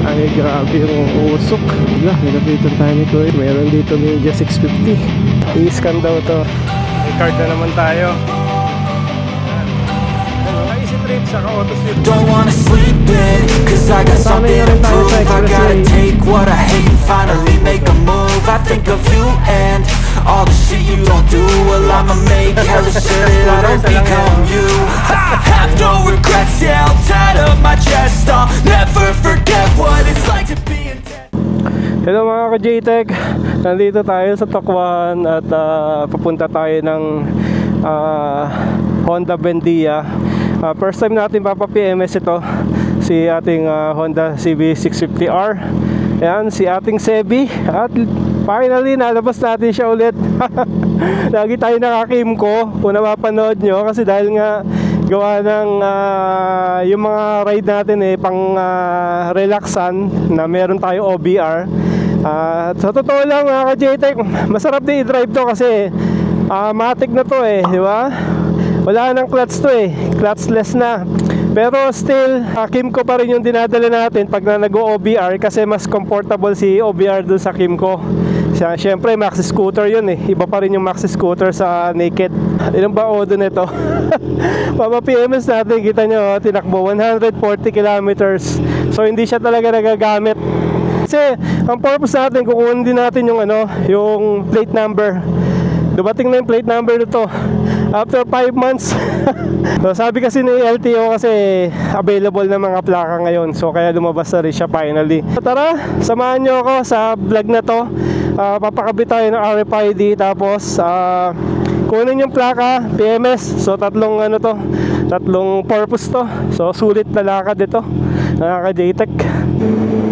Ay, grabe yung usok. Nilapitan tayo ni Kuya. Meron dito Ninja 650. I-scan daw to. May card na naman tayo. Easy trip, saka auto sleep. Don't wanna sleep in, cause I got something to prove. I gotta take what I hate and finally make a move. I think of you and all the shit you don't do. Well, I'ma make hella sure that I don't become you. I have no regrets, yeah, I'll tie up my chest. I'll never forget what it's like to be in debt. Hello mga ka-JTech, nandito tayo sa Tokwan at papunta tayo ng Honda Bendia. First time natin papa-PMS ito, si ating Honda CB650R. Ayan, si ating Sebi. At finally, nalabas natin siya ulit. Lagi tayo nakakimko kung napapanood nyo, kasi dahil nga gawa ng yung mga ride natin pang relaxan na meron tayo OBR. Sa totoo lang mga ka-JTech, masarap din i-drive to kasi matic na to di ba? Wala nang clutch to clutchless na. Pero still, Kimco pa rin yung dinadala natin pag nag-OBR kasi mas comfortable si OBR dun sa Kimco. Siyempre, maxi scooter yun Iba pa rin yung maxi scooter sa naked. Ilan ba odo nito? Papa PMS natin, kita nyo, tinakbo 140 kilometers. So hindi siya talaga nagagamit. Kasi ang purpose natin, kukunin din natin yung yung plate number. Dumating na yung plate number nito after 5 months. So, sabi kasi ni LTO kasi available na mga plaka ngayon. So kaya lumabas na rin siya finally. So, tara, samahan nyo ako sa vlog na to. Papakabit tayo ng RFID. Tapos kunin yung plaka, PMS. So tatlong tatlong purpose to. So sulit na lakad ito mga ka-JTech.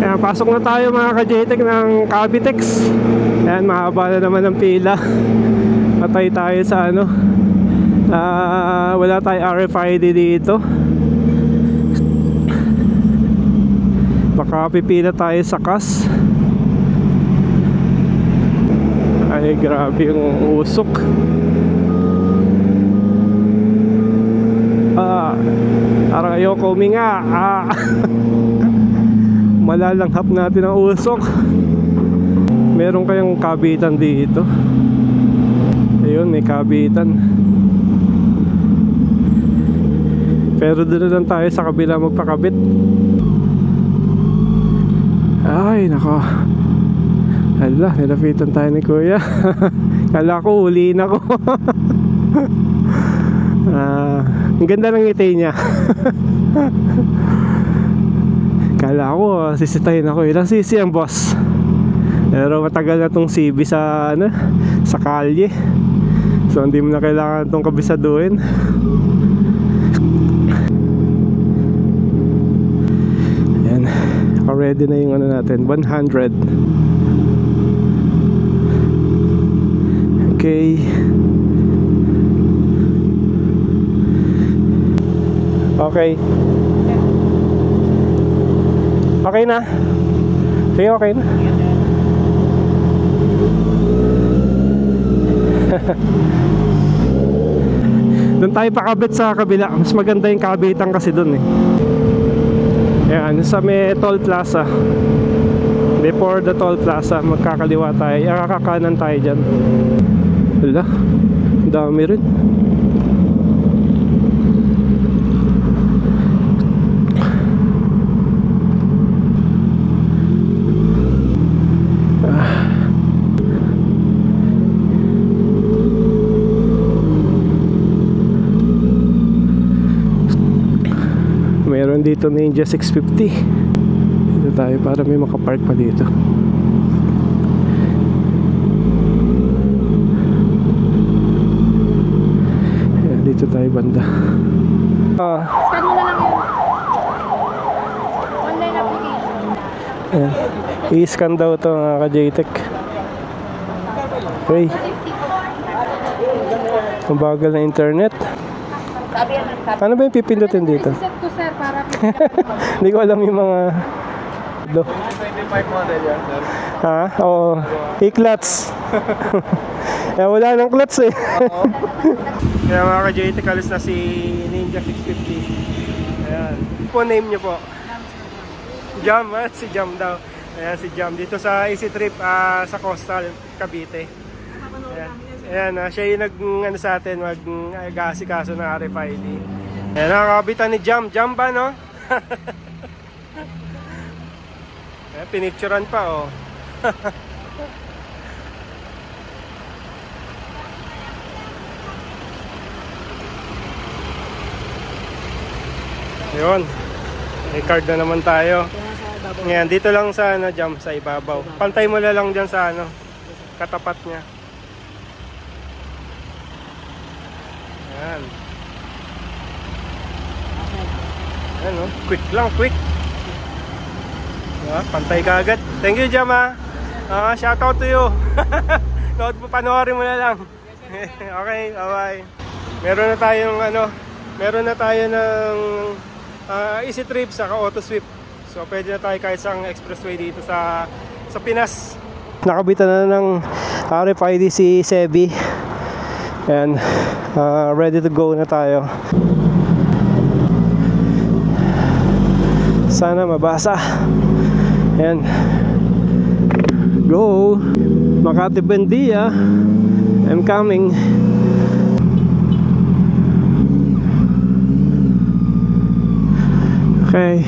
Ayan, pasok na tayo mga ka-JTech ng Cavitex. Ayan, mahaba na naman ang pila. Patay tayo sa wala tayo RFID dito. Baka pipila tayo sa CAS. Ay, grabe yung usok. Parang ayoko huminga. Malalanghap natin ang usok. Meron kayang kabitan dito. Ayun, may kabitan. Pero doon na lang tayo sa kabila magpakabit. Ay, nako. Hala, nilapitan tayo ni Kuya. Kala ko, huliin ako. Ang ganda ng ngiti niya. Kala ko, sisitahin ako. Ilang sisi ang boss? Pero matagal na tong CB sa kalye. So hindi mo na kailangan itong kabisaduhin. Ayan, ready na yung natin, 100. Okay. Okay. Okay na. Sige, okay na. Doon tayo pakabit sa kabila. Mas maganda yung kabitan kasi doon Ayan, sa may toll plaza. Before the toll plaza, magkakaliwa tayo. Kakakanan tayo dyan. Wala, dami rin. Meron dito Ninja 650. Dito tayo para may makapark pa dito. Ayan, dito tayo banda. Scan mo na lang yun. Online application. Ayan, i-scan daw ito mga ka-JTech. Okay. Ang bagal na internet. Ano ba yung pipindutin dito? Set ko sir para Hindi ko alam yung mga 25 model yan sir. Ha? Oo. I-clutch. Wala nang clutch Kaya mga ka-JTech, alis na si Ninja 650. Ayan. Po name nyo po? Jam, si Jam daw. Ayan, si Jam. Dito sa Easy Trip sa Coastal, Cavite. Ayan, siya yung ano sa atin, mag-asikaso ng RFID. Ayan, nakakabitan ni Jam. Jam ba, no? Ayan, pinicturan pa, oh. Ayun. May card na naman tayo. Ngayon, dito lang sa ano, Jam, sa ibabaw. Pantay mo na lang dyan sa ano, katapat niya. Ayan. Ayan, oh. Quick lang, quick. Pantay ka agad. Thank you, Jam, ha. Shout out to you. Panoorin mo na lang. Okay, bye-bye. Meron na tayo ng Easy Trip saka Auto Sweep. So pwede na tayo kahit sang expressway dito sa Pinas. Nakabitan na ng RFID si Sebi. And ready to go na tayo. Sana mabasa. And go Makati Bendia. I'm coming. Okay,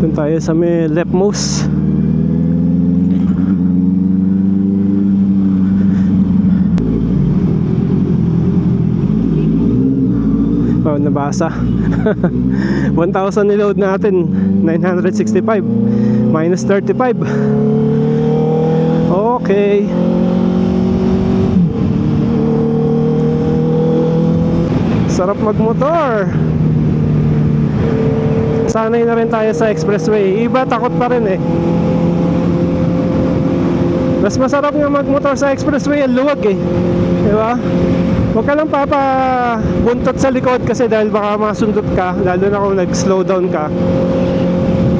dun tayo sa may leftmost. Oh, nabasa. 1,000 niload natin. 965 minus 35. Okay. Sarap magmotor. Sanay na rin tayo sa expressway. Iba takot pa rin eh. Mas masarap nga magmotor sa expressway, ang luwag eh. Diba? Huwag ka lang buntot sa likod kasi dahil baka masundot ka, lalo na kung nag-slow down ka.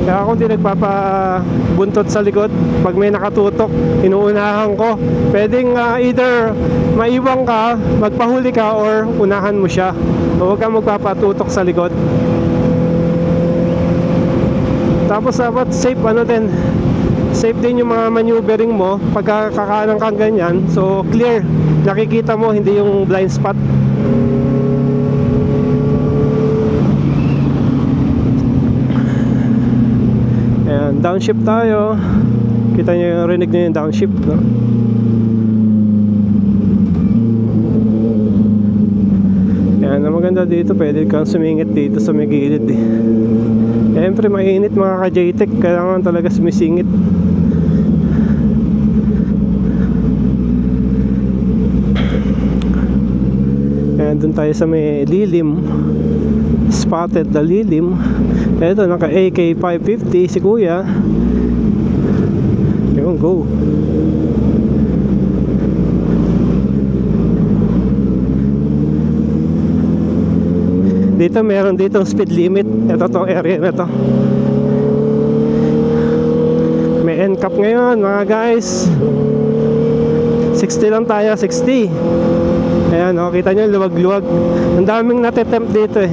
Kaya kung di nagpapabuntot sa likod, pag may nakatutok, inuunahan ko. Pwedeng either maiwang ka, magpahuli ka, or unahan mo siya. Huwag kang magpapatutok sa likod. Tapos dapat safe safe din yung mga maneuvering mo pagka kakanan kang ganyan. So clear, nakikita mo, hindi yung blind spot. Ayan, downshift tayo. Kita nyo yung rinig nyo yung downshift, no? Ayan, ang maganda dito, pwede kang sumingit dito sa may gilid eh. Siyempre mainit mga ka-JTEC, kailangan talaga sumisingit. Ayan, dun tayo sa may lilim. Spotted na lilim. Eto, naka AK 550 si kuya. Yun, go. Dito meron ditong speed limit. Ito tong area na to. May NCAP ngayon mga guys. 60 lang tayo, 60. Ayan, kita nyo, luwag-luwag. Ang daming natitempt dito eh.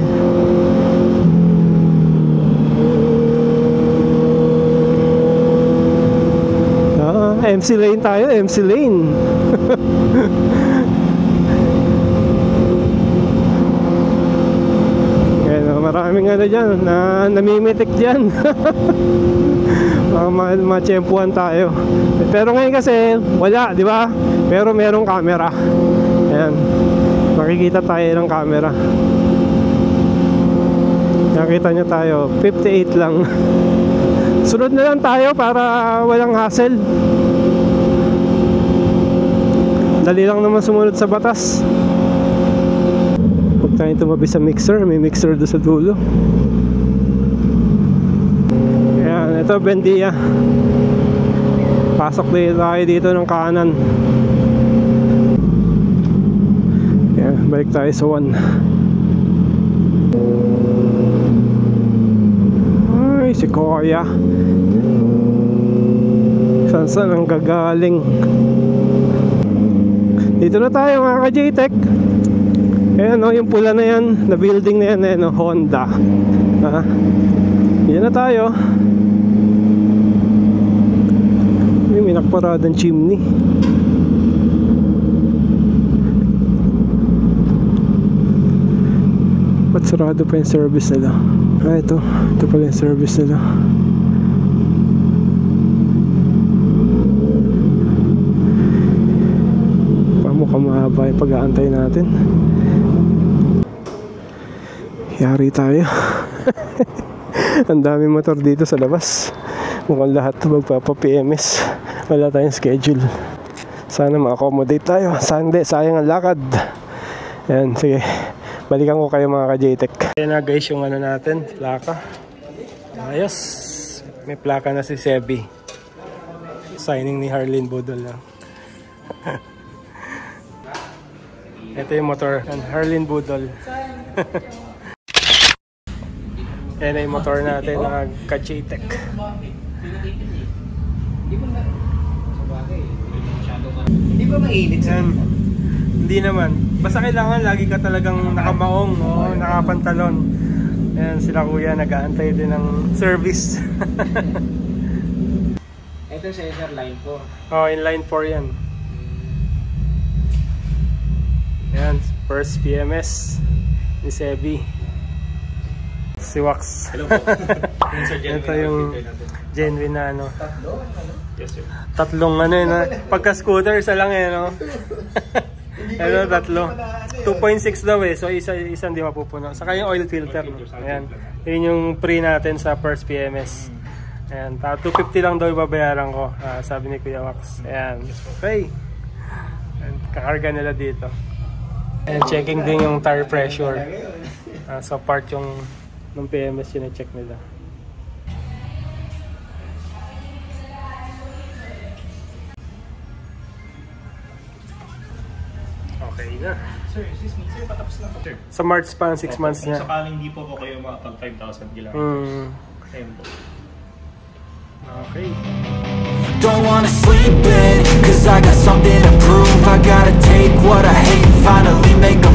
MC lane tayo, MC lane. Maraming ano dyan, namimitik dyan. Matsyempuhan tayo. Pero ngayon kasi, wala, di ba? Pero merong camera. Ayan, makikita tayo ng camera. Nakita nyo tayo, 58 lang. Sunod na lang tayo para walang hassle. Dali lang naman sumunod sa batas. Huwag tayong tumabi sa mixer. May mixer doon sa dulo. Ayan, ito Bendia. Pasok tayo dito ng kanan. Ayan, balik tayo sa 1. Ay, si Koya. Saan ang gagaling? Dito na tayo mga ka-JTEC. Ayan o, yung pula na yan, na building na yan, Honda. Yan na tayo. nakparadang chimney. Ba't sarado pa yung service nila? Ito pala yung service nila. Mukhang mahaba yung pag-aantay natin. Yari tayo. Ang daming motor dito sa labas. Mukhang lahat magpapa-PMS. Wala tayong schedule. Sana ma-accommodate tayo. Sunday, sayang ang lakad. Ayan, sige. Balikan ko kayo mga ka-JTech. Ayan na guys yung ano natin, plaka. Ayos. May plaka na si Sebi. Signing ni Harleen Budol lang. Ito yung motor ng Harleen Budol. Yan na yung motor natin ng ka-JTech. Hindi ba mainit sa Hindi naman. Basta kailangan lagi ka talagang nakamaong, no? Nakapantalon. Ayan, sila kuya nag-aantay din ng service. Ito sa line 4. Oh, in line 4 yan. Ayan, first PMS ni Sebi. Si Wax. Hello po. Ito yung genuine na ano. Yes sir. Tatlong ano yun, pagka-scooter isa lang eh, no? Ano, tatlo. 2.6 daw eh, so isang di mapupuno. Saka yung oil filter. Ayan, yun yung pre natin sa first PMS. Ayan, 250 lang daw ibabayaran ko, sabi ni Kuya Wax. Ayan, okay. Ayan, kakarga nila dito. And checking din yung tire pressure. Sa part yung ng PMS yun i-check nila. Okay na. Sir, excuse me. Sir, patapos na po. Sir. Sa March pa, 6 months Kung niya. sakaling hindi po kayo makapag 5,000 kilometers. Ayun po. Okay. Don't wanna sleep in, cause I got something to prove. I gotta take what I hate and finally make a